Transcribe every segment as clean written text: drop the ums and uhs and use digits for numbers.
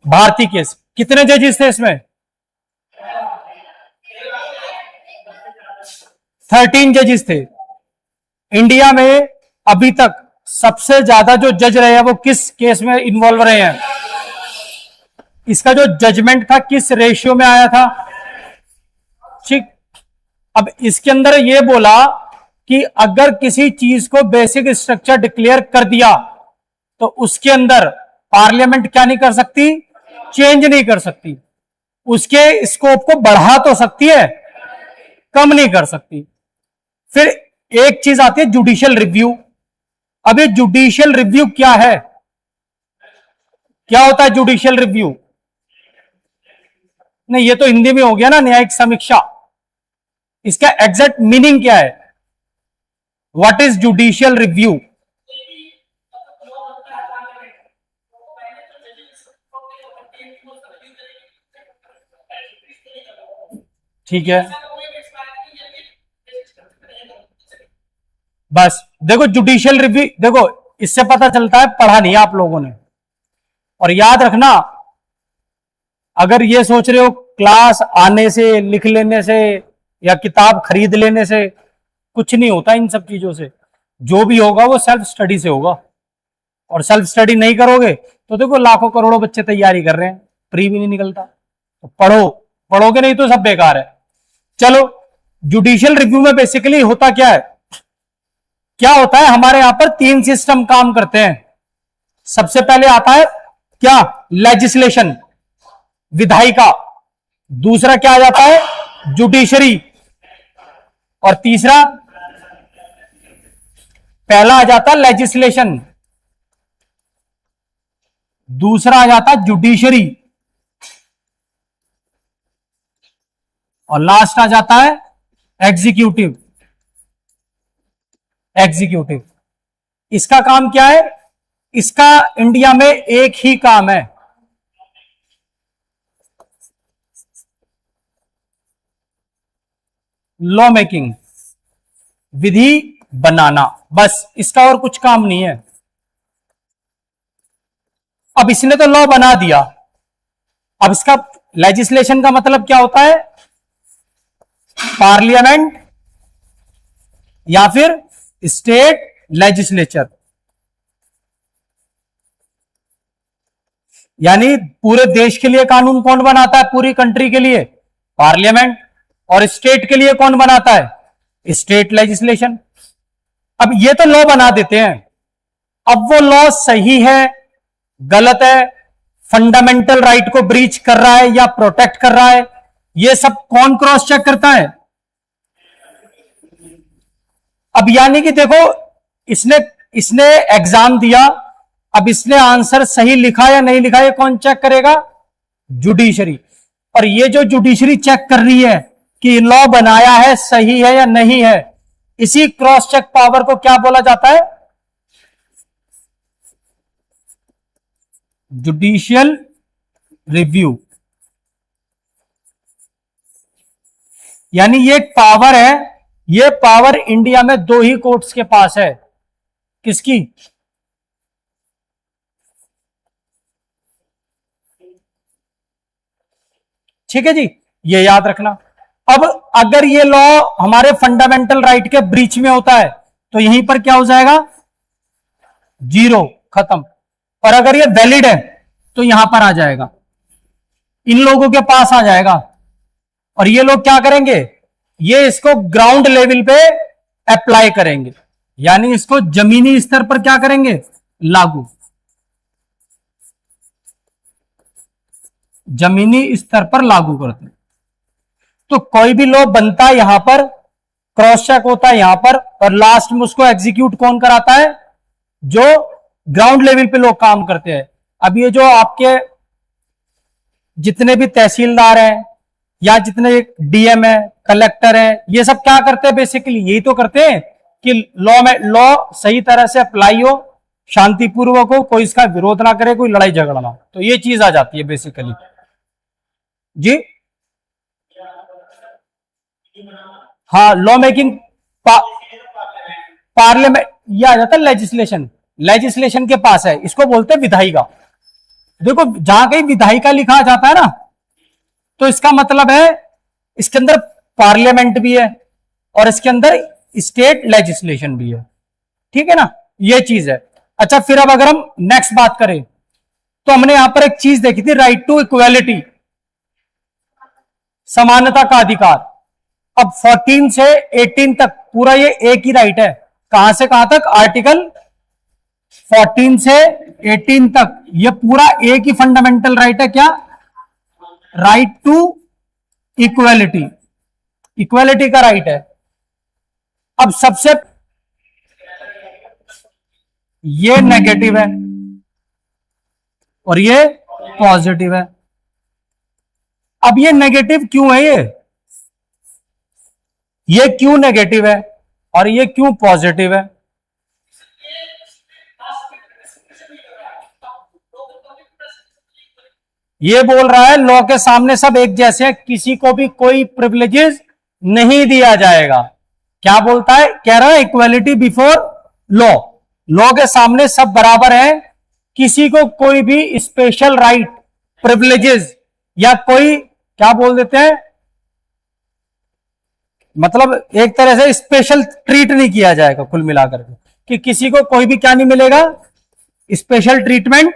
Bharti case, कितने जजेस थे इसमें? 13 जजेस थे। इंडिया में अभी तक सबसे ज्यादा जो जज रहे हैं वो किस केस में इन्वॉल्व रहे हैं? इसका जो जजमेंट था किस रेशियो में आया था? ठीक। अब इसके अंदर ये बोला कि अगर किसी चीज को बेसिक स्ट्रक्चर डिक्लेयर कर दिया तो उसके अंदर पार्लियामेंट क्या नहीं कर सकती? चेंज नहीं कर सकती। उसके स्कोप को बढ़ा तो सकती है, कम नहीं कर सकती। फिर एक चीज आती है जुडिशियल रिव्यू। अब ये जुडिशियल रिव्यू क्या है? क्या होता है जुडिशियल रिव्यू? नहीं, ये तो हिंदी में हो गया ना, न्यायिक समीक्षा। इसका एग्जैक्ट मीनिंग क्या है? What is judicial review? ठीक है, बस देखो जुडिशियल रिव्यू, देखो इससे पता चलता है पढ़ा नहीं आप लोगों ने। और याद रखना, अगर ये सोच रहे हो क्लास आने से, लिख लेने से या किताब खरीद लेने से कुछ नहीं होता, इन सब चीजों से जो भी होगा वो सेल्फ स्टडी से होगा। और सेल्फ स्टडी नहीं करोगे तो देखो लाखों करोड़ों बच्चे तैयारी कर रहे हैं, प्री भी नहीं निकलता। तो पढ़ो, पढ़ोगे नहीं तो सब बेकार है। चलो, जुडिशियल रिव्यू में बेसिकली होता क्या है? क्या होता है, हमारे यहां पर 3 सिस्टम काम करते हैं। सबसे पहले आता है क्या? लेजिस्लेशन, विधायिका। दूसरा क्या आ जाता है? जुडिशरी। और तीसरा, पहला आ जाता है लेजिस्लेशन, दूसरा आ जाता है जुडिशरी, और लास्ट आ जाता है एग्जीक्यूटिव। एग्जीक्यूटिव इसका काम क्या है? इसका इंडिया में एक ही काम है, लॉ मेकिंग, विधि बनाना। बस, इसका और कुछ काम नहीं है। अब इसने तो लॉ बना दिया, अब इसका लेजिस्लेशन का मतलब क्या होता है? पार्लियामेंट या फिर स्टेट लेजिस्लेचर, यानी पूरे देश के लिए कानून कौन बनाता है? पूरी कंट्री के लिए पार्लियामेंट। और स्टेट के लिए कौन बनाता है? State legislation. अब ये तो लॉ बना देते हैं, अब वो लॉ सही है, गलत है, फंडामेंटल राइट को ब्रीच कर रहा है या प्रोटेक्ट कर रहा है, ये सब कौन क्रॉस चेक करता है? अब यानी कि देखो, इसने इसने एग्जाम दिया, अब इसने आंसर सही लिखा या नहीं लिखा, ये कौन चेक करेगा? जुडिशरी। और ये जो जुडिशरी चेक कर रही है कि लॉ बनाया है सही है या नहीं है, इसी क्रॉस चेक पावर को क्या बोला जाता है? Judicial review. यानी ये एक पावर है, ये पावर इंडिया में 2 ही कोर्ट्स के पास है। किसकी? ठीक है जी, ये याद रखना। अब अगर ये लॉ हमारे फंडामेंटल राइट के ब्रीच में होता है तो यहीं पर क्या हो जाएगा? 0, खत्म। और अगर ये वैलिड है तो यहां पर आ जाएगा, इन लोगों के पास आ जाएगा। और ये लोग क्या करेंगे? ये इसको ग्राउंड लेवल पे अप्लाई करेंगे, यानी इसको जमीनी स्तर पर क्या करेंगे? लागू। जमीनी स्तर पर लागू करते हैं। तो कोई भी लॉ बनता है यहां पर, क्रॉस चेक होता है यहां पर, और लास्ट में उसको एग्जीक्यूट कौन कराता है? जो ग्राउंड लेवल पे लोग काम करते हैं। अब ये जो आपके जितने भी तहसीलदार हैं या जितने डीएम है, कलेक्टर है, ये सब क्या करते हैं? बेसिकली यही तो करते हैं कि लॉ सही तरह से अप्लाई हो, शांतिपूर्वक हो, कोई इसका विरोध ना करे, कोई लड़ाई झगड़ा ना हो। तो ये चीज आ जाती है बेसिकली जी। हाँ, लॉ मेकिंग, पार्लियामेंट, यह आ जाता है लेजिस्लेशन। लेजिस्लेशन के पास है, इसको बोलते हैं विधायिका। देखो जहां कहीं विधायिका लिखा जाता है ना, तो इसका मतलब है इसके अंदर पार्लियामेंट भी है और इसके अंदर स्टेट लेजिस्लेशन भी है। ठीक है ना, ये चीज है। अच्छा, फिर अब अगर हम नेक्स्ट बात करें तो हमने यहां पर एक चीज देखी थी, राइट टू इक्वालिटी, समानता का अधिकार। अब 14 से 18 तक पूरा ये एक ही राइट है। कहां से कहां तक? आर्टिकल 14 से 18 तक ये पूरा एक ही फंडामेंटल राइट है। क्या? राइट टू इक्वालिटी, इक्वालिटी का राइट है। अब सबसे ये नेगेटिव है और ये पॉजिटिव है। अब ये नेगेटिव क्यों है? ये क्यों नेगेटिव है और ये क्यों पॉजिटिव है? ये बोल रहा है लॉ के सामने सब एक जैसे हैं, किसी को भी कोई प्रिविलेजेस नहीं दिया जाएगा। क्या बोलता है? कह रहा है इक्वालिटी बिफोर लॉ, लॉ के सामने सब बराबर है, किसी को कोई भी स्पेशल राइट, प्रिविलेजेस या कोई क्या बोल देते हैं, मतलब एक तरह से स्पेशल ट्रीट नहीं किया जाएगा कुल मिलाकर के, कि किसी को कोई भी क्या नहीं मिलेगा, स्पेशल ट्रीटमेंट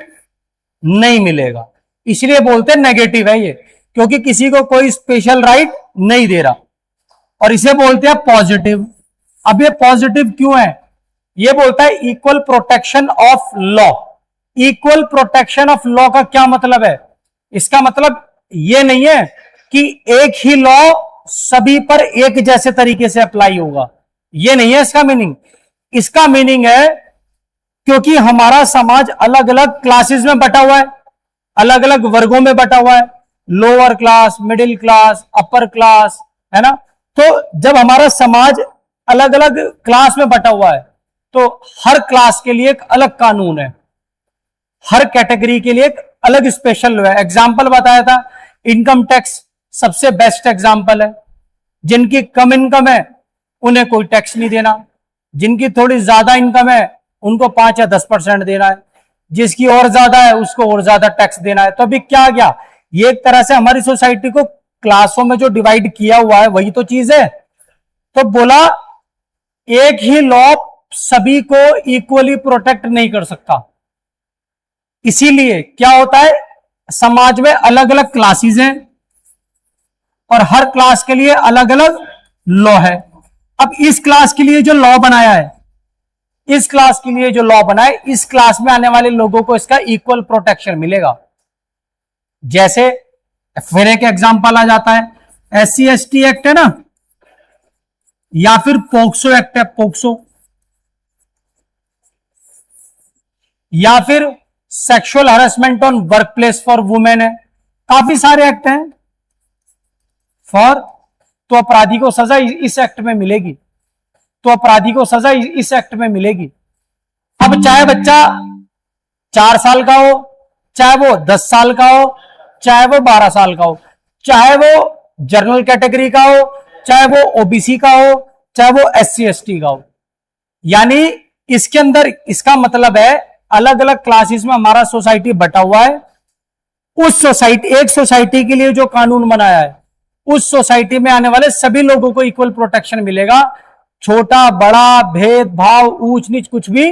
नहीं मिलेगा। इसलिए बोलते हैं नेगेटिव है ये, क्योंकि किसी को कोई स्पेशल राइट नहीं दे रहा। और इसे बोलते हैं पॉजिटिव। अब ये पॉजिटिव क्यों है? ये बोलता है equal protection of law. Equal protection of law का क्या मतलब है? इसका मतलब ये नहीं है कि एक ही लॉ सभी पर एक जैसे तरीके से अप्लाई होगा, ये नहीं है इसका मीनिंग। इसका मीनिंग है क्योंकि हमारा समाज अलग अलग क्लासेस में बटा हुआ है, अलग अलग वर्गों में बटा हुआ है, lower class, middle class, upper class, है ना। तो जब हमारा समाज अलग अलग क्लास में बटा हुआ है तो हर क्लास के लिए एक अलग कानून है, हर कैटेगरी के लिए एक अलग स्पेशल लॉ है। एग्जाम्पल बताया था, इनकम टैक्स सबसे बेस्ट एग्जाम्पल है। जिनकी कम इनकम है उन्हें कोई टैक्स नहीं देना, जिनकी थोड़ी ज्यादा इनकम है उनको 5 या 10% देना है, जिसकी और ज्यादा है उसको और ज्यादा टैक्स देना है। तो अभी क्या गया, ये एक तरह से हमारी सोसाइटी को क्लासों में जो डिवाइड किया हुआ है वही तो चीज है। तो बोला एक ही लॉ सभी को इक्वली प्रोटेक्ट नहीं कर सकता, इसीलिए क्या होता है, समाज में अलग अलग क्लासेस हैं और हर क्लास के लिए अलग अलग लॉ है। अब इस क्लास के लिए जो लॉ बनाया है, इस क्लास के लिए जो लॉ बनाए, इस क्लास में आने वाले लोगों को इसका इक्वल प्रोटेक्शन मिलेगा। जैसे फिर एक एग्जांपल आ जाता है, SC/ST एक्ट है ना, या फिर पोक्सो एक्ट है, पोक्सो, या फिर sexual harassment on work place for women है, काफी सारे एक्ट हैं फॉर। तो अपराधी को सजा इस एक्ट में मिलेगी, तो अपराधी को सजा इस एक्ट में मिलेगी। अब चाहे बच्चा 4 साल का हो, चाहे वो 10 साल का हो, चाहे वो 12 साल का हो, चाहे वो जनरल कैटेगरी का हो, चाहे वो OBC का हो, चाहे वो SC/ST का हो, यानी इसके अंदर इसका मतलब है अलग अलग क्लासेस में हमारा सोसाइटी बटा हुआ है। उस सोसाइटी, एक सोसाइटी के लिए जो कानून बनाया है, उस सोसाइटी में आने वाले सभी लोगों को इक्वल प्रोटेक्शन मिलेगा, छोटा बड़ा भेदभाव ऊंच नीच कुछ भी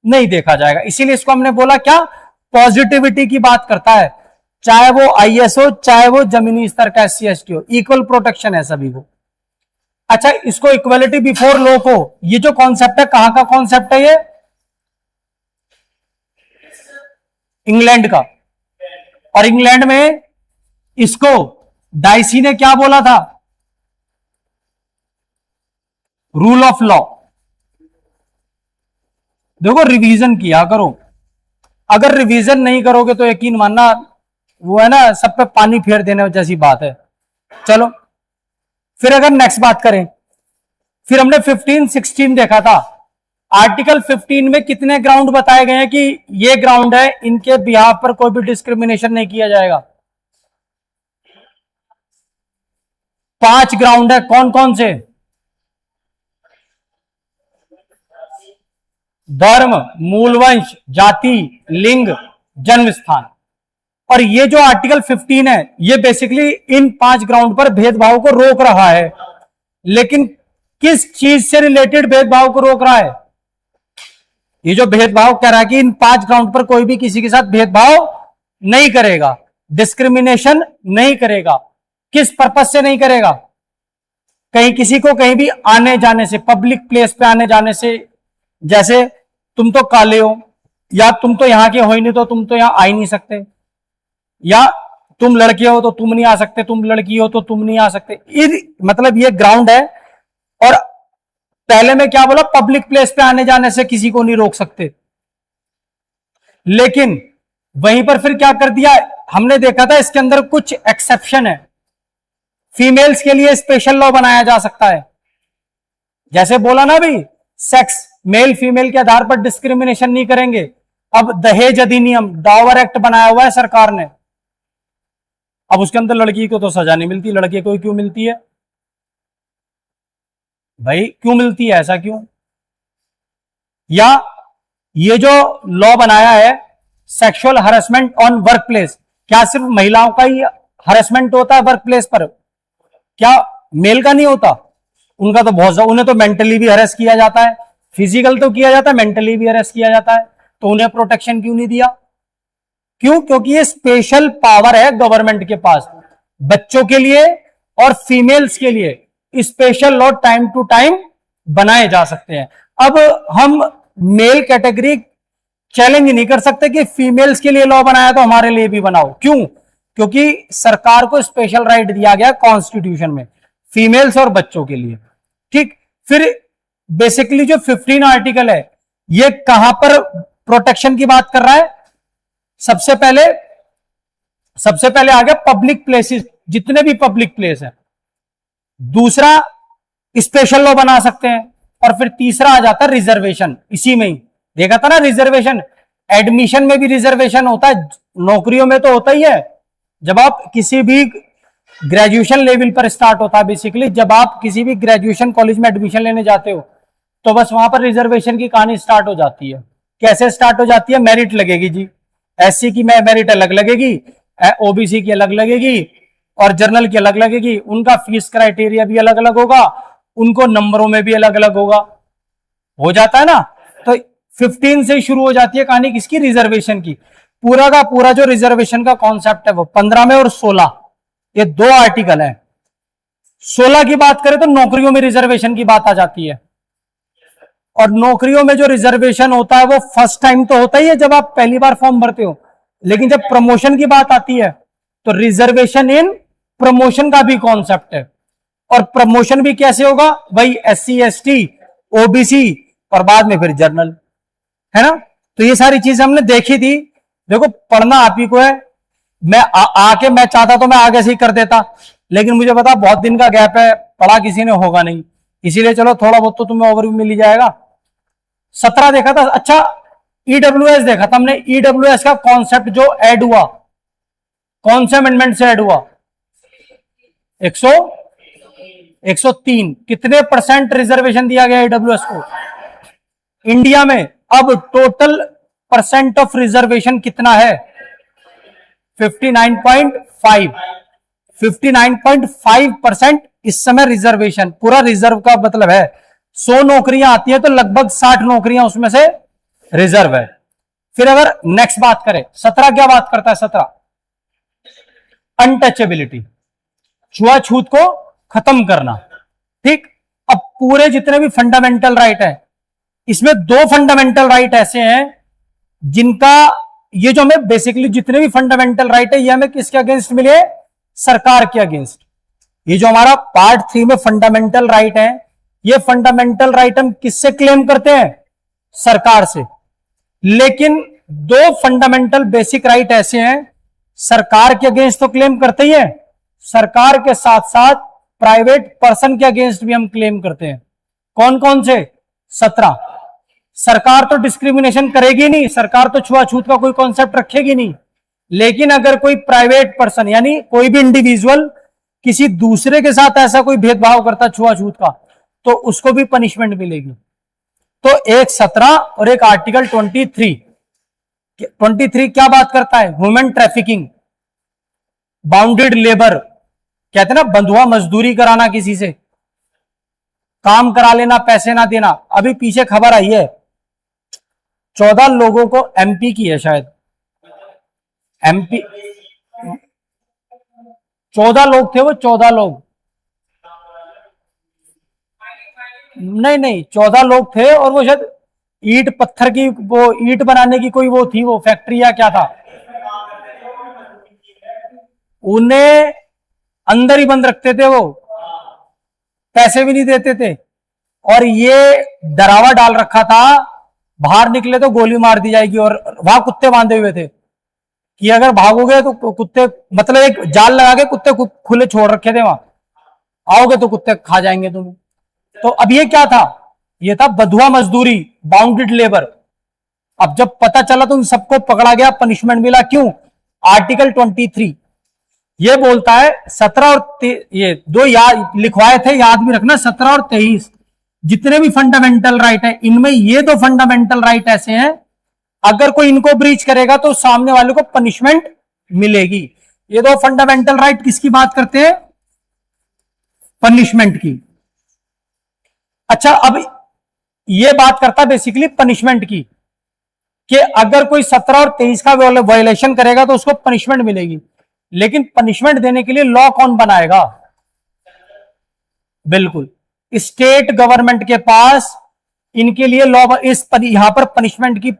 नहीं देखा जाएगा। इसीलिए इसको हमने बोला क्या, पॉजिटिविटी की बात करता है, चाहे वो IS हो, चाहे वो जमीनी स्तर का SC/ST हो, इक्वल प्रोटेक्शन है सभी को। अच्छा, इसको इक्वलिटी बिफोर लॉ को, ये जो कॉन्सेप्ट है कहां का कॉन्सेप्ट है? ये इंग्लैंड का। और इंग्लैंड में इसको डाइसी ने क्या बोला था? Rule of law. देखो रिवीजन किया करो, अगर रिवीजन नहीं करोगे तो यकीन मानना वो है ना, सब पे पानी फेर देने जैसी बात है। चलो फिर अगर नेक्स्ट बात करें, फिर हमने 15, 16 देखा था। आर्टिकल 15 में कितने ग्राउंड बताए गए हैं कि ये ग्राउंड है, इनके बिहाफ पर कोई भी डिस्क्रिमिनेशन नहीं किया जाएगा। 5 ग्राउंड है, कौन कौन से? धर्म, मूल वंश, जाति, लिंग, जन्म स्थान। और ये जो आर्टिकल 15 है ये बेसिकली इन 5 ग्राउंड पर भेदभाव को रोक रहा है। लेकिन किस चीज से रिलेटेड भेदभाव को रोक रहा है? ये जो भेदभाव कह रहा है कि इन 5 ग्राउंड पर कोई भी किसी के साथ भेदभाव नहीं करेगा, डिस्क्रिमिनेशन नहीं करेगा। किस पर्पज से नहीं करेगा? कहीं किसी को कहीं भी आने जाने से, पब्लिक प्लेस पे आने जाने से, जैसे तुम तो काले हो, या तुम तो यहां के हो ही नहीं तो तुम तो यहां आ ही नहीं सकते, या तुम लड़के हो तो तुम नहीं आ सकते, तुम लड़की हो तो तुम नहीं आ सकते। मतलब ये ग्राउंड है। और पहले में क्या बोला? पब्लिक प्लेस पे आने जाने से किसी को नहीं रोक सकते। लेकिन वहीं पर फिर क्या कर दिया? हमने देखा था इसके अंदर कुछ एक्सेप्शन है। फीमेल्स के लिए स्पेशल लॉ बनाया जा सकता है। जैसे बोला ना अभी, सेक्स मेल फीमेल के आधार पर डिस्क्रिमिनेशन नहीं करेंगे। अब दहेज अधिनियम, डावर एक्ट बनाया हुआ है सरकार ने। अब उसके अंदर लड़की को तो सजा नहीं मिलती, लड़के को क्यों मिलती है भाई? क्यों मिलती है? ऐसा क्यों? या ये जो लॉ बनाया है sexual harassment on work place, क्या सिर्फ महिलाओं का ही हरेसमेंट होता है वर्क प्लेस पर? क्या मेल का नहीं होता? उनका तो बहुत, उन्हें तो मेंटली भी हरेस किया जाता है, फिजिकल तो किया जाता है, मेंटली भी हरेस किया जाता है। तो उन्हें प्रोटेक्शन क्यों नहीं दिया? क्यों? क्योंकि ये स्पेशल पावर है गवर्नमेंट के पास, बच्चों के लिए और फीमेल्स के लिए special law time to time बनाए जा सकते हैं। अब हम मेल कैटेगरी चैलेंज नहीं कर सकते कि फीमेल्स के लिए लॉ बनाया तो हमारे लिए भी बनाओ। क्यों? क्योंकि सरकार को स्पेशल राइट दिया गया कॉन्स्टिट्यूशन में फीमेल्स और बच्चों के लिए। ठीक, फिर बेसिकली जो 15 आर्टिकल है ये कहां पर प्रोटेक्शन की बात कर रहा है? सबसे पहले आ गया पब्लिक प्लेसेस, जितने भी पब्लिक प्लेस है। दूसरा, स्पेशल लॉ बना सकते हैं। और फिर तीसरा आ जाता है रिजर्वेशन। इसी में ही देखा था ना, रिजर्वेशन एडमिशन में भी रिजर्वेशन होता है, नौकरियों में तो होता ही है। जब आप किसी भी ग्रेजुएशन लेवल पर स्टार्ट होता है बेसिकली, जब आप किसी भी ग्रेजुएशन कॉलेज में एडमिशन लेने जाते हो तो बस वहां पर रिजर्वेशन की कहानी स्टार्ट हो जाती है। कैसे स्टार्ट हो जाती है? मेरिट लगेगी जी, एससी की मेरिट अलग लगेगी, ओबीसी की अलग लगेगी और जनरल की अलग लगेगी। उनका फीस क्राइटेरिया भी अलग अलग होगा, उनको नंबरों में भी अलग अलग होगा। हो जाता है ना। तो 15 से शुरू हो जाती है कहानी किसकी? रिजर्वेशन की। पूरा का पूरा जो रिजर्वेशन का कॉन्सेप्ट है वो 15 में और 16, ये 2 आर्टिकल है। 16 की बात करें तो नौकरियों में रिजर्वेशन की बात आ जाती है। और नौकरियों में जो रिजर्वेशन होता है वो फर्स्ट टाइम तो होता ही है जब आप पहली बार फॉर्म भरते हो, लेकिन जब प्रमोशन की बात आती है तो रिजर्वेशन इन प्रमोशन का भी कॉन्सेप्ट है। और प्रमोशन भी कैसे होगा? वही एससी एसटी ओबीसी और बाद में फिर जनरल, है ना। तो ये सारी चीजें हमने देखी थी। देखो, पढ़ना आप ही को है। मैं आके मैं चाहता तो मैं आगे से ही कर देता, लेकिन मुझे पता बहुत दिन का गैप है, पढ़ा किसी ने होगा नहीं, इसीलिए चलो थोड़ा बहुत तो तुम्हें ओवरव्यू मिल ही जाएगा। 17 देखा था। अच्छा, ईडब्ल्यूएस देखा था हमने। ईडब्ल्यूएस का कॉन्सेप्ट जो ऐड हुआ, कौन से अमेंडमेंट से ऐड हुआ? 103। कितने % रिजर्वेशन दिया गया ईडब्ल्यूएस को इंडिया में? अब टोटल % ऑफ रिजर्वेशन कितना है? 59.5। 59.5% इस समय रिजर्वेशन। पूरा रिजर्व का मतलब है 100 नौकरियां आती है तो लगभग 60 नौकरियां उसमें से रिजर्व है। फिर अगर नेक्स्ट बात करें, 17 क्या बात करता है? 17 अनटचेबिलिटी, छुआछूत को खत्म करना। ठीक, अब पूरे जितने भी फंडामेंटल राइट है, इसमें 2 फंडामेंटल राइट ऐसे हैं जिनका, ये जो हमें बेसिकली जितने भी फंडामेंटल राइट है ये हमें किसके अगेंस्ट मिले? सरकार के अगेंस्ट। ये जो हमारा पार्ट 3 में फंडामेंटल राइट है, ये फंडामेंटल राइट हम किससे क्लेम करते हैं? सरकार से। लेकिन 2 फंडामेंटल बेसिक राइट ऐसे हैं सरकार के अगेंस्ट तो क्लेम करते ही है, सरकार के साथ साथ प्राइवेट पर्सन के अगेंस्ट भी हम क्लेम करते हैं। कौन कौन से? 17। सरकार तो डिस्क्रिमिनेशन करेगी नहीं, सरकार तो छुआछूत का कोई कॉन्सेप्ट रखेगी नहीं, लेकिन अगर कोई प्राइवेट पर्सन यानी कोई भी इंडिविजुअल किसी दूसरे के साथ ऐसा कोई भेदभाव करता छुआछूत का, तो उसको भी पनिशमेंट मिलेगी। तो एक 17 और एक आर्टिकल 23 क्या बात करता है? ह्यूमन ट्रैफिकिंग, बाउंडेड लेबर, कहते हैं ना बंधुआ मजदूरी कराना, किसी से काम करा लेना, पैसे ना देना। अभी पीछे खबर आई है 14 लोगों को एमपी की है शायद, एमपी 14 लोग थे वो, 14 लोग, नहीं नहीं 14 लोग थे, और वो शायद ईट पत्थर की, वो ईट बनाने की कोई वो थी, वो फैक्ट्री या क्या था, उन्हें अंदर ही बंद रखते थे, वो पैसे भी नहीं देते थे, और ये डरावा डाल रखा था बाहर निकले तो गोली मार दी जाएगी, और वहां कुत्ते बांधे हुए थे कि अगर भागोगे तो कुत्ते, मतलब एक जाल लगा के कुत्ते खुले छोड़ रखे थे वहां, आओगे तो कुत्ते खा जाएंगे तुम्हें। तो अब ये क्या था, ये था बंधुआ मजदूरी, बाउंडेड लेबर। अब जब पता चला तो उन सबको पकड़ा गया, पनिशमेंट मिला, क्यों? आर्टिकल 23 ये बोलता है 17 और ये दो याद लिखवाए थे, याद भी रखना, 17 और 23 जितने भी फंडामेंटल राइट है, इनमें ये दो फंडामेंटल राइट ऐसे हैं, अगर कोई इनको ब्रीच करेगा तो सामने वाले को पनिशमेंट मिलेगी। ये दो फंडामेंटल राइट किसकी बात करते हैं? पनिशमेंट की। अच्छा, अब ये बात करता बेसिकली पनिशमेंट की, कि अगर कोई 17 और 23 का वायलेशन करेगा तो उसको पनिशमेंट मिलेगी, लेकिन पनिशमेंट देने के लिए लॉ कौन बनाएगा? बिल्कुल स्टेट गवर्नमेंट के पास इनके लिए लॉ, यहां पर पनिशमेंट की,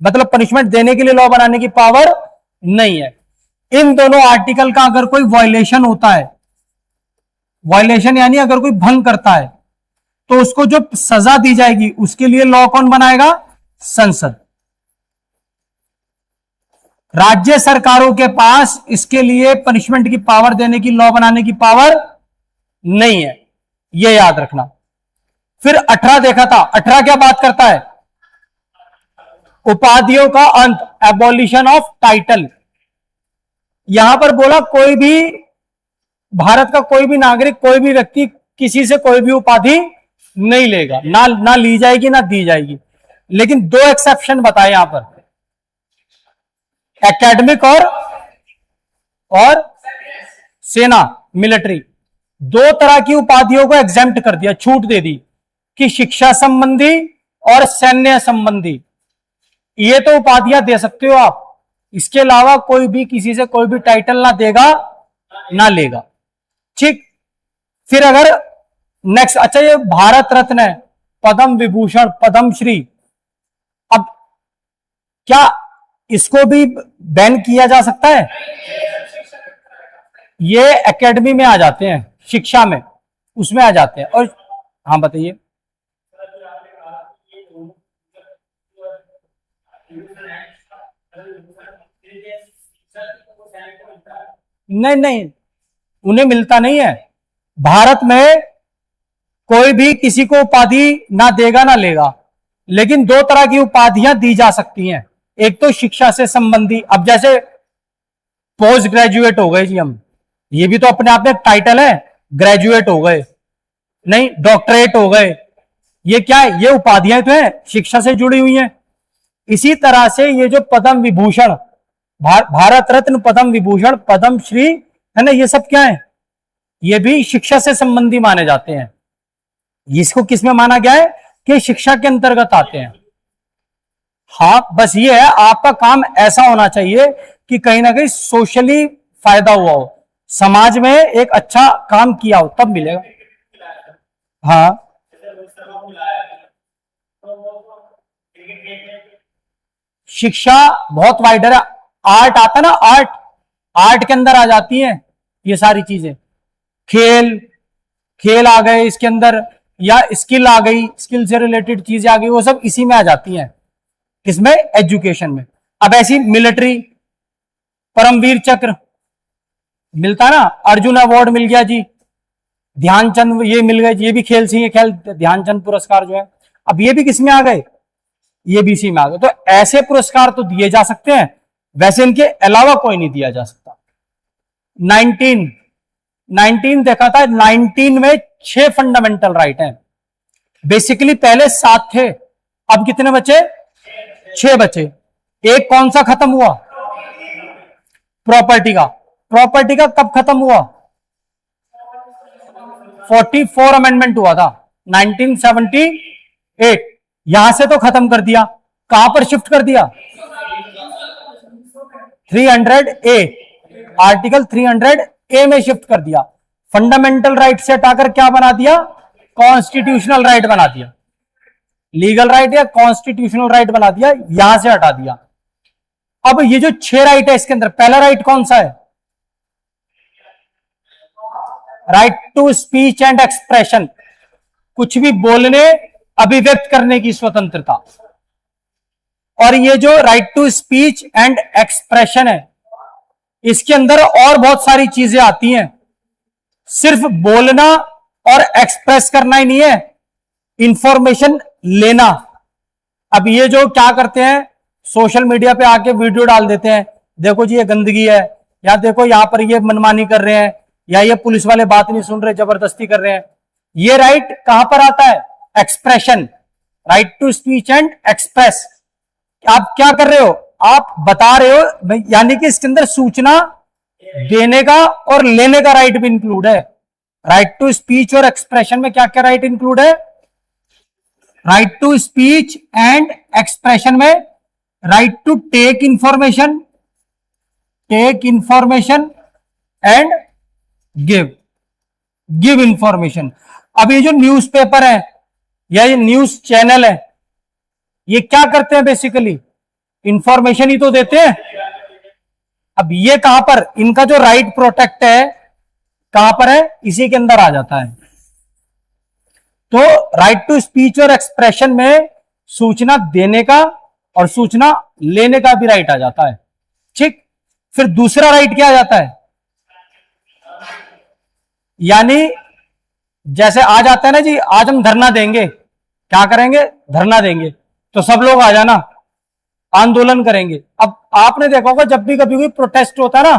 मतलब पनिशमेंट देने के लिए लॉ बनाने की पावर नहीं है। इन दोनों आर्टिकल का अगर कोई वायलेशन होता है, वायलेशन यानी अगर कोई भंग करता है, तो उसको जो सजा दी जाएगी उसके लिए लॉ कौन बनाएगा? संसद। राज्य सरकारों के पास इसके लिए पनिशमेंट की पावर देने की, लॉ बनाने की पावर नहीं है, यह याद रखना। फिर 18 देखा था, 18 क्या बात करता है? उपाधियों का अंत, एबॉलिशन ऑफ टाइटल। यहां पर बोला कोई भी भारत का कोई भी नागरिक, कोई भी व्यक्ति किसी से कोई भी उपाधि नहीं लेगा, ना ली जाएगी ना दी जाएगी, लेकिन दो एक्सेप्शन बताए यहां पर, एकेडमिक और सेना, मिलिट्री। दो तरह की उपाधियों को एग्जेम्प्ट कर दिया, छूट दे दी, कि शिक्षा संबंधी और सैन्य संबंधी, ये तो उपाधियां दे सकते हो आप, इसके अलावा कोई भी किसी से कोई भी टाइटल ना देगा ना लेगा। ठीक, फिर अगर नेक्स्ट, अच्छा ये भारत रत्न है, पद्म विभूषण, पद्मश्री, अब क्या इसको भी बैन किया जा सकता है? ये एकेडमी में आ जाते हैं, शिक्षा में, उसमें आ जाते हैं। और हाँ बताइए। नहीं नहीं, उन्हें मिलता नहीं है। भारत में कोई भी किसी को उपाधि ना देगा ना लेगा, लेकिन दो तरह की उपाधियां दी जा सकती हैं। एक तो शिक्षा से संबंधी, अब जैसे पोस्ट ग्रेजुएट हो गए जी हम, ये भी तो अपने आप में एक टाइटल है, ग्रेजुएट हो गए, नहीं डॉक्टरेट हो गए, ये क्या है? ये उपाधियां तो है, शिक्षा से जुड़ी हुई हैं। इसी तरह से ये जो पद्म विभूषण, भारत रत्न, पद्म विभूषण, पद्मश्री है ना, ये सब क्या है? ये भी शिक्षा से संबंधी माने जाते हैं। इसको किसमें माना गया है? कि शिक्षा के अंतर्गत आते हैं। हाँ, बस ये है, आपका काम ऐसा होना चाहिए कि कहीं ना कहीं सोशली फायदा हुआ हो, समाज में एक अच्छा काम किया हो, तब मिलेगा। हाँ, शिक्षा बहुत वाइडर है। आर्ट आता ना, आर्ट के अंदर आ जाती हैं ये सारी चीजें, खेल आ गए इसके अंदर, या स्किल आ गई, स्किल से रिलेटेड चीजें आ गई, वो सब इसी में आ जाती हैं, किसमें? एजुकेशन में। अब ऐसी मिलिट्री, परमवीर चक्र मिलता ना, अर्जुन अवार्ड मिल गया जी, ध्यानचंद ये मिल गए, ये भी खेल से ही, खेल ध्यानचंद पुरस्कार जो है, अब ये भी किसमें आ गए? ये भी इसी में आ गए। तो ऐसे पुरस्कार तो दिए जा सकते हैं, वैसे इनके अलावा कोई नहीं दिया जा सकता। 19 देखा था, 19 में 6 फंडामेंटल राइट हैं। बेसिकली पहले 7 थे, अब कितने बचे? 6 बचे। एक कौन सा खत्म हुआ? प्रॉपर्टी का। प्रॉपर्टी का कब खत्म हुआ? 44 अमेंडमेंट हुआ था 1978। यहां से तो खत्म कर दिया, कहां पर शिफ्ट कर दिया? 300A, आर्टिकल 300A में शिफ्ट कर दिया। फंडामेंटल राइट से हटाकर क्या बना दिया? कॉन्स्टिट्यूशनल राइट बना दिया। लीगल राइट या कॉन्स्टिट्यूशनल राइट बना दिया, यहां से हटा दिया। अब ये जो 6 राइट है इसके अंदर, पहला राइट कौन सा है? Right to speech and expression, कुछ भी बोलने, अभिव्यक्त करने की स्वतंत्रता। और ये जो right to speech and expression है, इसके अंदर और बहुत सारी चीजें आती हैं। सिर्फ बोलना और एक्सप्रेस करना ही नहीं है, इंफॉर्मेशन लेना। अब ये जो क्या करते हैं, सोशल मीडिया पे आके वीडियो डाल देते हैं, देखो जी ये गंदगी है, या देखो यहां पर ये मनमानी कर रहे हैं, या ये पुलिस वाले बात नहीं सुन रहे, जबरदस्ती कर रहे हैं। ये राइट कहां पर आता है? Expression, right to speech and express. आप क्या कर रहे हो? आप बता रहे हो, यानी कि इसके अंदर सूचना देने का और लेने का राइट भी इंक्लूड है। राइट टू स्पीच और एक्सप्रेशन में क्या क्या राइट इंक्लूड है? Right to speech and expression में right to take information and give information. अब ये जो न्यूज़पेपर है या ये न्यूज चैनल है, ये क्या करते हैं? बेसिकली इंफॉर्मेशन ही तो देते हैं। अब ये कहां पर इनका जो राइट प्रोटेक्ट है, कहां पर है? इसी के अंदर आ जाता है। तो राइट टू स्पीच और एक्सप्रेशन में सूचना देने का और सूचना लेने का भी राइट आ जाता है। ठीक, फिर दूसरा राइट क्या आ जाता है? यानी जैसे आज आता है ना जी, आज हम धरना देंगे, क्या करेंगे? धरना देंगे, तो सब लोग आ जाना, आंदोलन करेंगे। अब आपने देखा होगा जब भी कभी कोई प्रोटेस्ट होता है ना,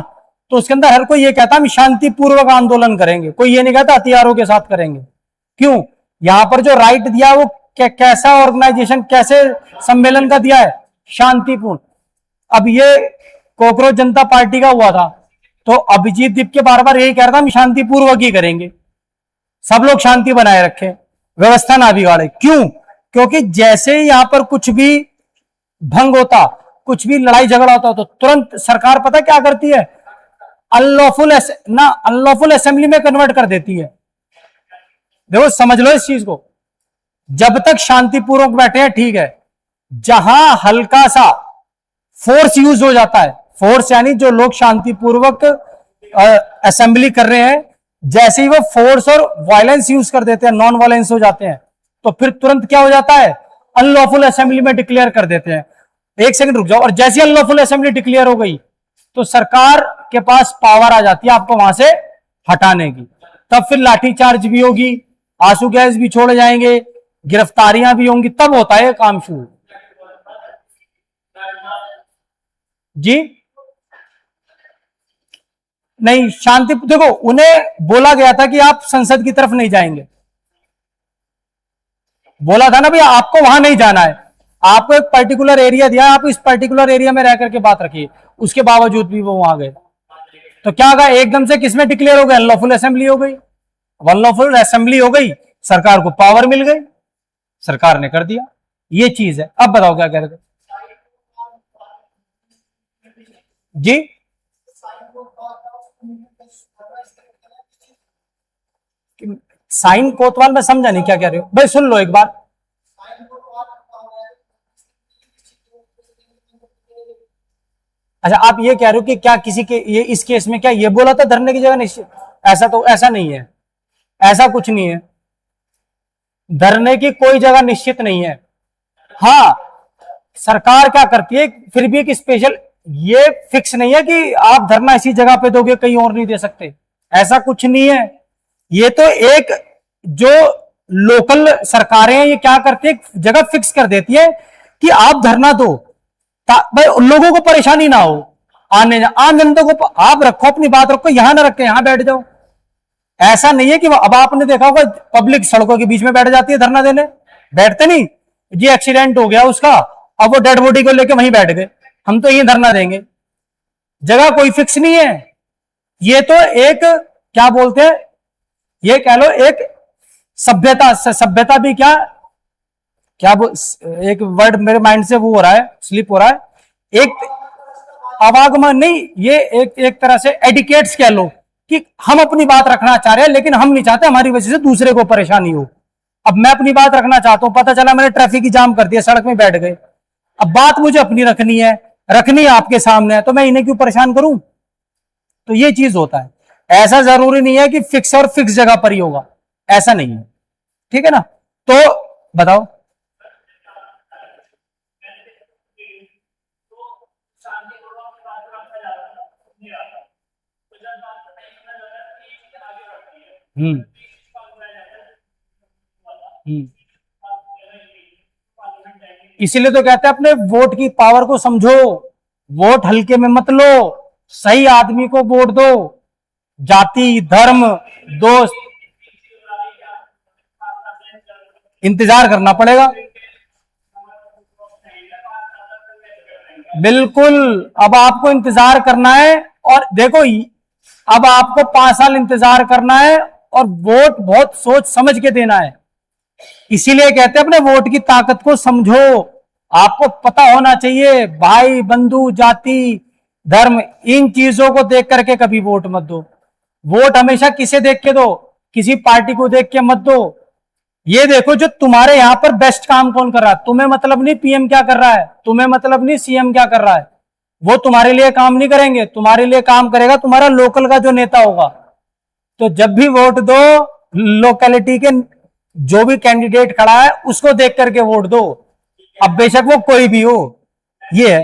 तो उसके अंदर हर कोई ये कहता है हम शांतिपूर्वक आंदोलन करेंगे, कोई ये नहीं कहता हथियारों के साथ करेंगे। क्यों? यहां पर जो राइट दिया वो कैसा ऑर्गेनाइजेशन, कैसे सम्मेलन का दिया है? शांतिपूर्ण। अब ये कॉकरोच जनता पार्टी का हुआ था, तो अभिजीत दीप बार बार यही कह रहा था हम शांतिपूर्वक ही करेंगे, सब लोग शांति बनाए रखें, व्यवस्था ना बिगाड़े। क्यों? क्योंकि जैसे ही यहां पर कुछ भी भंग होता, कुछ भी लड़ाई झगड़ा होता, तो तुरंत सरकार पता क्या करती है? अनलॉफुल असेंबली में कन्वर्ट कर देती है। देखो समझ लो इस चीज को, जब तक शांतिपूर्वक बैठे हैं ठीक है, जहां हल्का सा फोर्स यूज हो जाता है, फोर्स यानी जो लोग शांतिपूर्वक असेंबली कर रहे हैं, जैसे ही वो फोर्स और वायलेंस यूज कर देते हैं, नॉन वायलेंस हो जाते हैं, तो फिर तुरंत क्या हो जाता है? अनलॉफुल असेंबली में डिक्लेयर कर देते हैं। एक सेकंड रुक जाओ। और जैसी अनलॉफुल असेंबली डिक्लेयर हो गई, तो सरकार के पास पावर आ जाती है आपको वहां से हटाने की। तब फिर लाठीचार्ज भी होगी, आंसू गैस भी छोड़े जाएंगे, गिरफ्तारियां भी होंगी, तब होता है काम शुरू। जी नहीं, शांति, देखो उन्हें बोला गया था कि आप संसद की तरफ नहीं जाएंगे, बोला था ना भैया आपको वहां नहीं जाना है, आपको एक पर्टिकुलर एरिया दिया, आप इस पर्टिकुलर एरिया में रह करके बात रखिए, उसके बावजूद भी वो वहां गए। तो क्या होगा? एकदम से किसमें डिक्लेयर हो गया? अनलॉफुल असेंबली हो गई। अनलॉफुल असेंबली हो गई, सरकार को पावर मिल गई, सरकार ने कर दिया। ये चीज है। अब बताओ क्या कह रहे थे जी? साइन कोतवाल में समझा नहीं क्या कह रहे हो भाई, सुन लो एक बार। अच्छा आप ये कह रहे हो कि क्या किसी के ये इस केस में क्या ये बोला था धरने की जगह निश्चित? ऐसा तो ऐसा नहीं है, ऐसा कुछ नहीं है, धरने की कोई जगह निश्चित नहीं है। हाँ सरकार क्या करती है, फिर भी एक स्पेशल, ये फिक्स नहीं है कि आप धरना इसी जगह पे दोगे, कहीं और नहीं दे सकते, ऐसा कुछ नहीं है। ये तो एक जो लोकल सरकारें हैं, ये क्या करती है, जगह फिक्स कर देती है कि आप धरना दो, भाई लोगों को परेशानी ना हो, आम जनता को आप रखो, अपनी बात रखो, यहां ना रखे यहां बैठ जाओ। ऐसा नहीं है कि अब आपने देखा होगा पब्लिक सड़कों के बीच में बैठ जाती है धरना देने, बैठते नहीं जी, एक्सीडेंट हो गया उसका, अब वो डेड बॉडी को लेके वहीं बैठ गए, हम तो यहीं धरना देंगे। जगह कोई फिक्स नहीं है, ये तो एक क्या बोलते हैं, ये कह लो एक सभ्यता, सभ्यता भी क्या क्या एक वर्ड मेरे माइंड से वो हो रहा है, स्लिप हो रहा है, एक आवागमन नहीं, ये एक तरह से एडिकेट्स कह लो कि हम अपनी बात रखना चाह रहे हैं लेकिन हम नहीं चाहते हमारी वजह से दूसरे को परेशानी हो। अब मैं अपनी बात रखना चाहता हूं, पता चला मैंने ट्रैफिक की जाम कर दिया, सड़क में बैठ गए, अब बात मुझे अपनी रखनी है आपके सामने है, तो मैं इन्हें क्यों परेशान करूं? तो ये चीज होता है। ऐसा जरूरी नहीं है कि फिक्स और फिक्स जगह पर ही होगा, ऐसा नहीं है, ठीक है ना। तो बताओ। हम्म हम्म इसीलिए तो कहते हैं अपने वोट की पावर को समझो, वोट हल्के में मत लो, सही आदमी को वोट दो। जाति, धर्म, दोस्त, इंतजार करना पड़ेगा। बिल्कुल, अब आपको इंतजार करना है, और देखो अब आपको 5 साल इंतजार करना है, और वोट बहुत सोच समझ के देना है। इसीलिए कहते हैं अपने वोट की ताकत को समझो। आपको पता होना चाहिए भाई, बंधु, जाति, धर्म, इन चीजों को देख करके कभी वोट मत दो। वोट हमेशा किसे देख के दो, किसी पार्टी को देख के मत दो। ये देखो जो तुम्हारे यहां पर बेस्ट काम कौन कर रहा है, तुम्हें मतलब नहीं पीएम क्या कर रहा है, तुम्हें मतलब नहीं सीएम क्या कर रहा है, वो तुम्हारे लिए काम नहीं करेंगे, तुम्हारे लिए काम करेगा तुम्हारा लोकल का जो नेता होगा। तो जब भी वोट दो, लोकेलिटी के जो भी कैंडिडेट खड़ा है उसको देख करके वोट दो, अब बेशक वो कोई भी हो। ये है।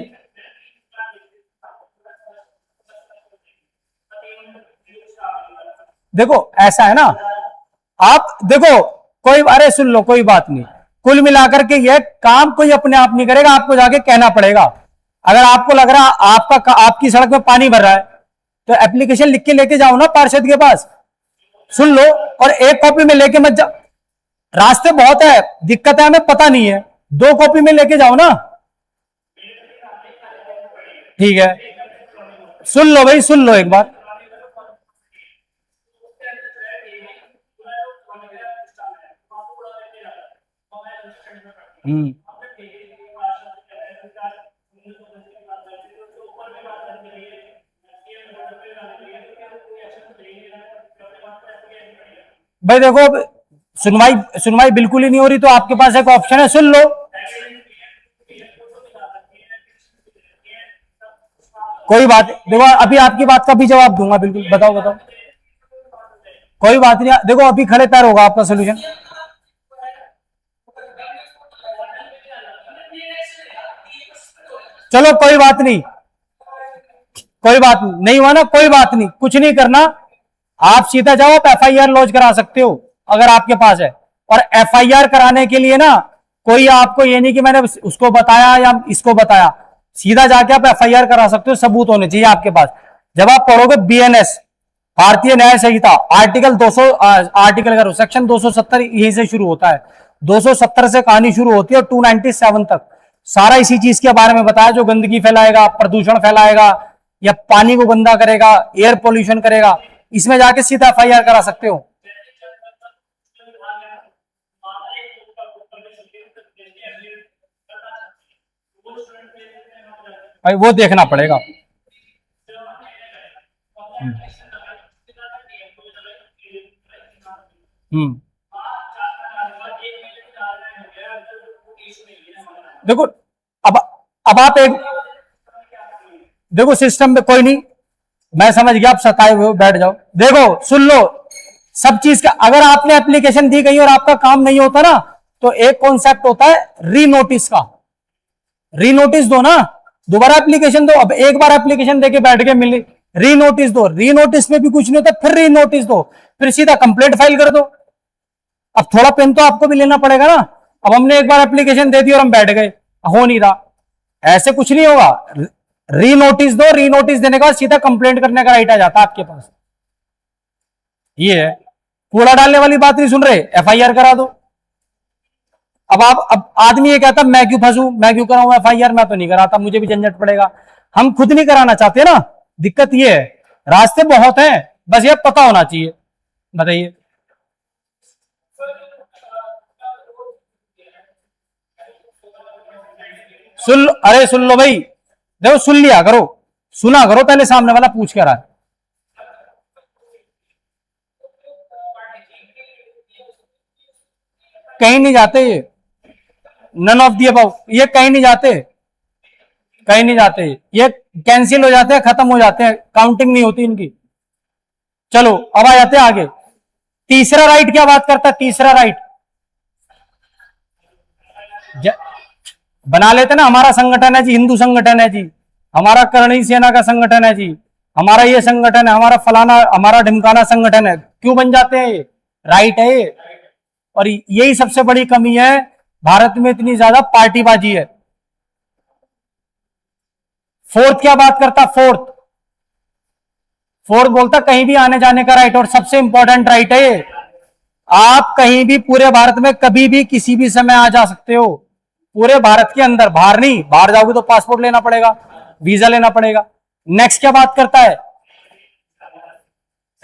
देखो ऐसा है ना, आप देखो, कोई अरे सुन लो, कोई बात नहीं, कुल मिलाकर के ये काम कोई अपने आप नहीं करेगा, आपको जाके कहना पड़ेगा। अगर आपको लग रहा आपकी सड़क में पानी भर रहा है, तो एप्लीकेशन लिख के लेके जाओ ना पार्षद के पास, सुन लो, और एक कॉपी में लेके मत जाओ। रास्ते बहुत है, दिक्कत है, हमें पता नहीं है, 2 कॉपी में लेके जाओ ना। ठीक है, सुन लो भाई, सुन लो एक बार। हम्म भाई देखो, अब सुनवाई सुनवाई बिल्कुल ही नहीं हो रही, तो आपके पास एक ऑप्शन है, सुन लो। कोई बात, देखो अभी आपकी बात का भी जवाब दूंगा, बिल्कुल, बताओ बताओ। कोई बात नहीं, देखो अभी खड़े पैर होगा आपका सोल्यूशन। चलो कोई बात नहीं, कोई बात नहीं हुआ ना, कोई बात नहीं, कुछ नहीं करना, आप सीधा जाओ, आप एफआईआर लॉन्च करा सकते हो अगर आपके पास है। और एफआईआर कराने के लिए ना, कोई आपको ये नहीं कि मैंने उसको बताया या इसको बताया, सीधा जाके आप एफआईआर करा सकते हो, सबूत होने चाहिए आपके पास। जब आप पढ़ोगे बीएनएस, भारतीय न्याय संहिता, आर्टिकल 200, आर्टिकल करो सेक्शन 270 यहीं से शुरू होता है, 270 से कहानी शुरू होती है और 297 तक सारा इसी चीज के बारे में बताया, जो गंदगी फैलाएगा, प्रदूषण फैलाएगा, या पानी को गंदा करेगा, एयर पोल्यूशन करेगा, इसमें जाके सीधा एफआईआर करा सकते हो। भाई वो देखना पड़ेगा। हम्म देखो, अब अब आप एक, देखो सिस्टम में कोई नहीं, मैं समझ गया, आप सताए हुए हो, बैठ जाओ। देखो सुन लो, सब चीज का, अगर आपने एप्लीकेशन दी गई और आपका काम नहीं होता ना, तो एक कॉन्सेप्ट होता है री नोटिस का, री नोटिस दो ना, दोबारा एप्लीकेशन दो। अब एक बार एप्लीकेशन देके बैठ के मिली, री नोटिस दो, री नोटिस में भी कुछ नहीं होता, फिर री नोटिस दो, फिर सीधा कंप्लेंट फाइल कर दो। अब थोड़ा पेन तो आपको भी लेना पड़ेगा ना। अब हमने एक बार एप्लीकेशन दे दी और हम बैठ गए, हो नहीं रहा, ऐसे कुछ नहीं होगा। री नोटिस दो, री नोटिस देने के बाद सीधा कंप्लेंट करने का राइट आ जाता है आपके पास। ये है, कूड़ा डालने वाली बात नहीं सुन रहे, एफआईआर करा दो। अब आदमी ये कहता मैं क्यों फंसू, मैं क्यों कराऊं एफआईआर, मैं तो नहीं कराता, मुझे भी झंझट पड़ेगा। हम खुद नहीं कराना चाहते ना, दिक्कत ये है। रास्ते बहुत हैं, बस ये पता होना चाहिए। बताइए। अरे सुन लो भाई, देखो सुन लिया करो, सुना करो पहले सामने वाला पूछ कर रहा है। कहीं नहीं जाते ये, नन ऑफ दी अबव, ये कहीं नहीं जाते, कहीं नहीं जाते, ये कैंसिल हो जाते हैं, खत्म हो जाते हैं, काउंटिंग नहीं होती इनकी। चलो अब आ जाते हैं आगे। तीसरा राइट क्या बात करता है? तीसरा राइट बना लेते ना, हमारा संगठन है जी, हिंदू संगठन है जी, हमारा करणी सेना का संगठन है जी, हमारा ये संगठन है, हमारा फलाना, हमारा ढिमकाना संगठन है। क्यों बन जाते हैं ये? राइट है ये। और यही सबसे बड़ी कमी है भारत में, इतनी ज्यादा पार्टीबाजी है। फोर्थ क्या बात करता? फोर्थ, फोर्थ बोलता कहीं भी आने जाने का राइट, और सबसे इंपॉर्टेंट राइट है ये। आप कहीं भी पूरे भारत में कभी भी किसी भी समय आ जा सकते हो, पूरे भारत के अंदर, बाहर नहीं। बाहर जाओगे तो पासपोर्ट लेना पड़ेगा, वीजा लेना पड़ेगा। नेक्स्ट क्या बात करता है?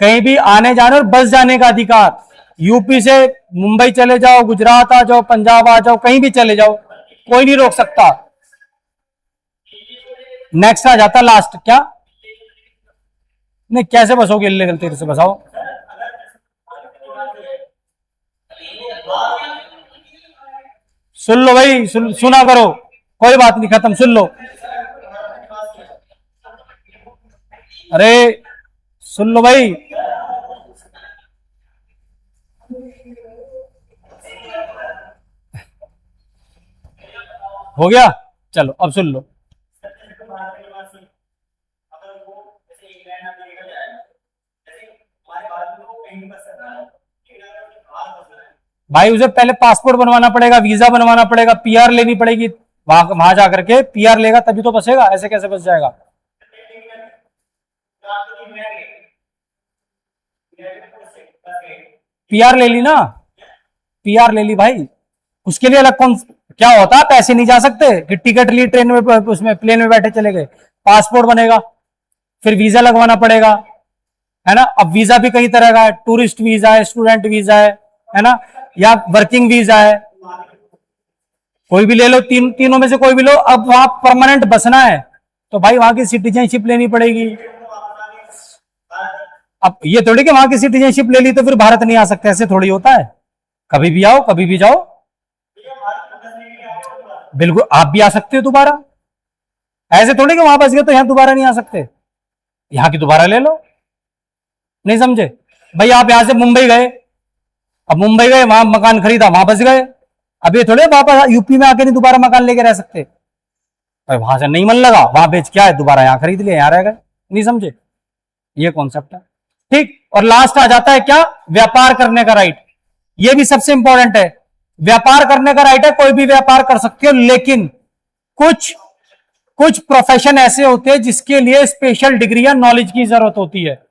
कहीं भी आने जाने और बस जाने का अधिकार। यूपी से मुंबई चले जाओ, गुजरात आ जाओ, पंजाब आ जाओ, कहीं भी चले जाओ, कोई नहीं रोक सकता। नेक्स्ट आ जाता लास्ट, क्या? नहीं, कैसे बसोगे इल्लीगल तरीके से? बसाओ। सुन लो भाई, सुना करो, कोई बात नहीं, खत्म, सुन लो। अरे सुन लो भाई, हो गया? चलो अब सुन लो। भाई उसे पहले पासपोर्ट बनवाना पड़ेगा, वीजा बनवाना पड़ेगा, पीआर लेनी पड़ेगी, वहां जाकर के पीआर लेगा तभी तो बसेगा, ऐसे कैसे बस जाएगा? पीआर ले ली ना, पीआर ले ली भाई, उसके लिए अलग कौन क्या होता है? पैसे नहीं जा सकते कि टिकट ली ट्रेन में, उसमें प्लेन में बैठे चले गए। पासपोर्ट बनेगा, फिर वीजा लगवाना पड़ेगा, है ना। अब वीजा भी कई तरह का है, टूरिस्ट वीजा है, स्टूडेंट वीजा है ना, या वर्किंग वीजा है, कोई भी ले लो, तीनों में से कोई भी लो। अब वहां परमानेंट बसना है तो भाई वहां की सिटीजनशिप लेनी पड़ेगी। अब ये थोड़ी कि वहां की सिटीजनशिप ले ली तो फिर भारत नहीं आ सकते, ऐसे थोड़ी होता है। कभी भी आओ, कभी भी जाओ, बिल्कुल आप भी आ सकते हो दोबारा। ऐसे थोड़ी कि वहां बस गए तो यहां दोबारा नहीं आ सकते, यहां की दोबारा ले लो। नहीं समझे भाई? आप यहां से मुंबई गए, अब मुंबई गए, वहां मकान खरीदा, वहां बस गए, अब ये थोड़े वापस यूपी में आके नहीं दोबारा मकान लेके रह सकते। भाई वहां से नहीं मन लगा, वहां बेच क्या है, दोबारा यहां खरीद लिया, यहां रह गए। नहीं समझे? ये कॉन्सेप्ट है, ठीक। और लास्ट आ जाता है क्या? व्यापार करने का राइट। ये भी सबसे इंपॉर्टेंट है। व्यापार करने का राइट है, कोई भी व्यापार कर सकते हो, लेकिन कुछ कुछ प्रोफेशन ऐसे होते हैं जिसके लिए स्पेशल डिग्री या नॉलेज की जरूरत होती है,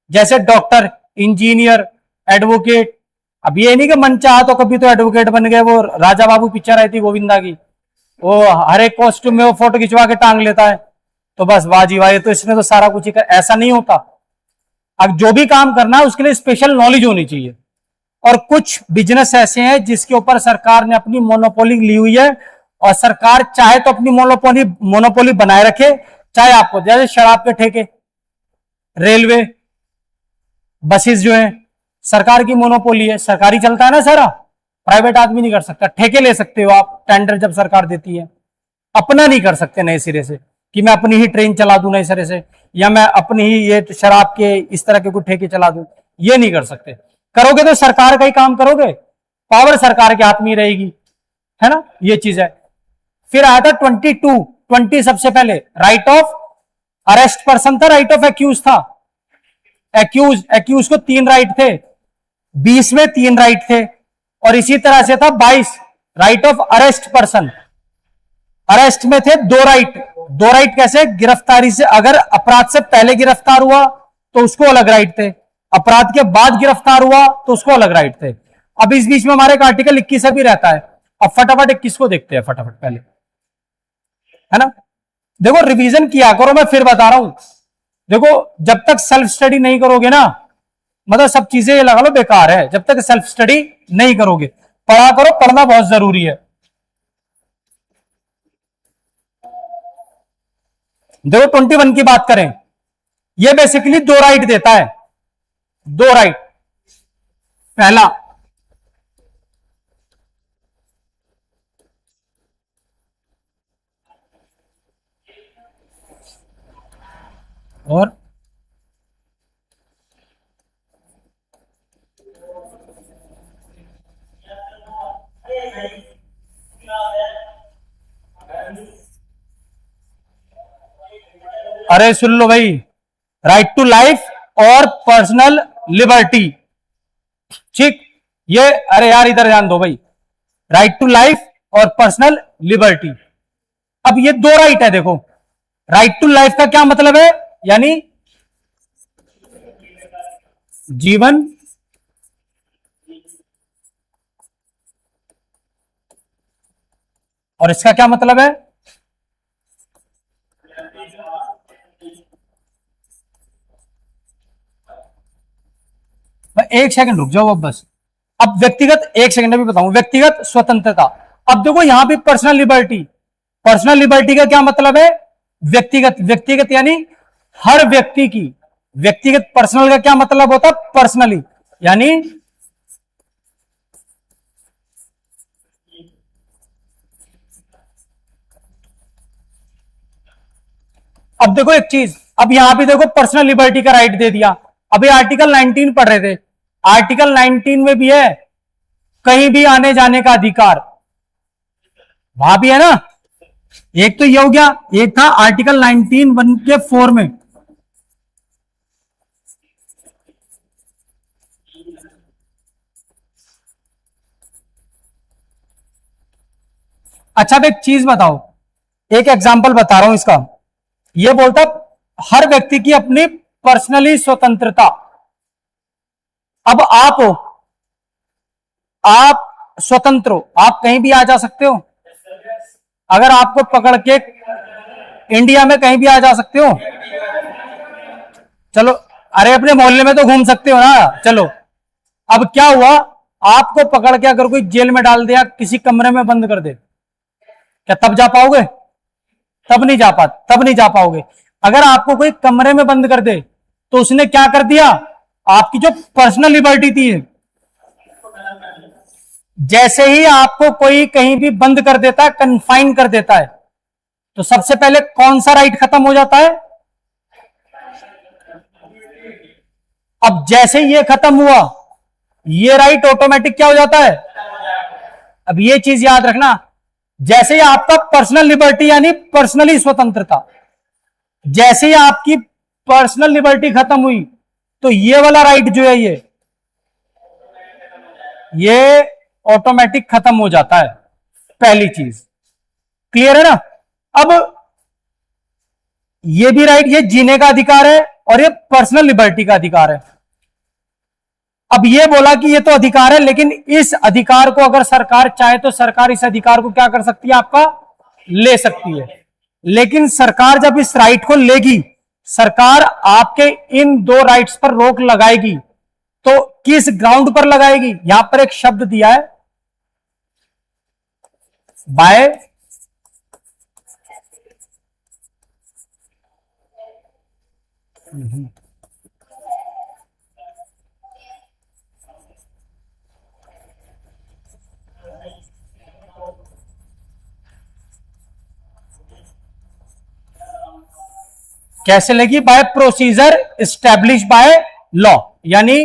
जैसे डॉक्टर, इंजीनियर, एडवोकेट। अब ये नहीं कि मन चाहा तो कभी तो एडवोकेट बन गए। वो राजा बाबू पिक्चर आई थी गोविंदा की, वो हर एक कॉस्ट्यूम में वो फोटो खिंचवा के टांग लेता है, तो बस वाह जी वाह, तो इसने तो सारा कुछ ही कर। ऐसा नहीं होता। अब जो भी काम करना है उसके लिए स्पेशल नॉलेज होनी चाहिए। और कुछ बिजनेस ऐसे हैं जिसके ऊपर सरकार ने अपनी मोनोपोली ली हुई है, और सरकार चाहे तो अपनी मोनोपोली बनाए रखे, चाहे आपको, जैसे शराब के ठेके, रेलवे, बसेस जो है, सरकार की मोनोपोली है, सरकारी चलता है ना सारा, प्राइवेट आदमी नहीं कर सकता। ठेके ले सकते हो आप, टेंडर जब सरकार देती है। अपना नहीं कर सकते नए सिरे से कि मैं अपनी ही ट्रेन चला दूं नए सिरे से, या मैं अपनी ही ये शराब के इस तरह के कुछ ठेके चला दूं, ये नहीं कर सकते। करोगे तो सरकार का ही काम करोगे, पावर सरकार के हाथ में रहेगी, है ना, ये चीज है। फिर आया था 20 सबसे पहले राइट ऑफ अरेस्ट पर्सन था, राइट ऑफ एक्यूज था। एक्यूज को 3 राइट थे, 20 में 3 राइट थे, और इसी तरह से था 22 right of arrest person. Arrest में थे 2 राइट। 2 राइट कैसे? गिरफ्तारी से, अगर अपराध से पहले गिरफ्तार हुआ तो उसको अलग राइट थे, अपराध के बाद गिरफ्तार हुआ तो उसको अलग राइट थे। अब इस बीच में हमारे एक आर्टिकल 21 भी रहता है। अब फटाफट 21 को देखते हैं, फटाफट पहले, है ना। देखो रिवीजन किया करो, मैं फिर बता रहा हूं, देखो जब तक सेल्फ स्टडी नहीं करोगे ना, मतलब सब चीजें ये लगा लो बेकार है, जब तक सेल्फ स्टडी नहीं करोगे। पढ़ा करो, पढ़ना बहुत जरूरी है। देखो 21 की बात करें, ये बेसिकली दो राइट देता है, दो राइट। पहला, और अरे सुन लो भाई, राइट टू लाइफ और पर्सनल लिबर्टी। ठीक, ये अरे यार इधर ध्यान दो भाई, राइट टू लाइफ और पर्सनल लिबर्टी। अब ये दो राइट है। देखो राइट टू लाइफ का क्या मतलब है, यानी जीवन और इसका क्या मतलब है, एक सेकंड रुक जाओ अब बस। अब व्यक्तिगत, एक सेकंड भी बताऊं, व्यक्तिगत स्वतंत्रता। अब देखो यहां पे पर्सनल लिबर्टी, पर्सनल लिबर्टी का क्या मतलब है, व्यक्तिगत, व्यक्तिगत यानी हर व्यक्ति की, व्यक्तिगत। पर्सनल का क्या मतलब होता है, पर्सनली, यानी अब देखो एक चीज, अब यहां पे देखो पर्सनल लिबर्टी का राइट दे दिया। अभी आर्टिकल 19 पढ़ रहे थे, आर्टिकल 19 में भी है कहीं भी आने जाने का अधिकार, वहां भी है ना। एक तो ये हो गया, एक था आर्टिकल 19 1 के 4 में। अच्छा अब एक चीज बताओ, एक एग्जांपल बता रहा हूं इसका। ये बोलता हर व्यक्ति की अपनी पर्सनली स्वतंत्रता। अब आप हो, आप स्वतंत्र हो, आप कहीं भी आ जा सकते हो। अगर आपको पकड़ के इंडिया में कहीं भी आ जा सकते हो, चलो, अरे अपने मोहल्ले में तो घूम सकते हो ना, चलो। अब क्या हुआ, आपको पकड़ के अगर कोई जेल में डाल दिया, किसी कमरे में बंद कर दे, क्या तब जा पाओगे, तब नहीं जा तब नहीं जा पाओगे। अगर आपको कोई कमरे में बंद कर दे तो उसने क्या कर दिया, आपकी जो पर्सनल लिबर्टी थी, जैसे ही आपको कोई कहीं भी बंद कर देता है, कन्फाइन कर देता है, तो सबसे पहले कौन सा राइट खत्म हो जाता है। अब जैसे ही ये खत्म हुआ, ये राइट ऑटोमेटिक क्या हो जाता है। अब ये चीज याद रखना, जैसे ही आपका पर्सनल लिबर्टी यानी पर्सनली स्वतंत्रता, जैसे ही आपकी पर्सनल लिबर्टी खत्म हुई, तो ये वाला राइट जो है ये ऑटोमेटिक खत्म हो जाता है। पहली चीज क्लियर है ना। अब ये भी राइट, ये जीने का अधिकार है और ये पर्सनल लिबर्टी का अधिकार है। अब ये बोला कि ये तो अधिकार है, लेकिन इस अधिकार को अगर सरकार चाहे तो सरकार इस अधिकार को क्या कर सकती है, आपका ले सकती है। लेकिन सरकार जब इस राइट को लेगी, सरकार आपके इन दो राइट्स पर रोक लगाएगी, तो किस ग्राउंड पर लगाएगी, यहां पर एक शब्द दिया है, बाय कैसे लगी, by procedure establish by law, यानी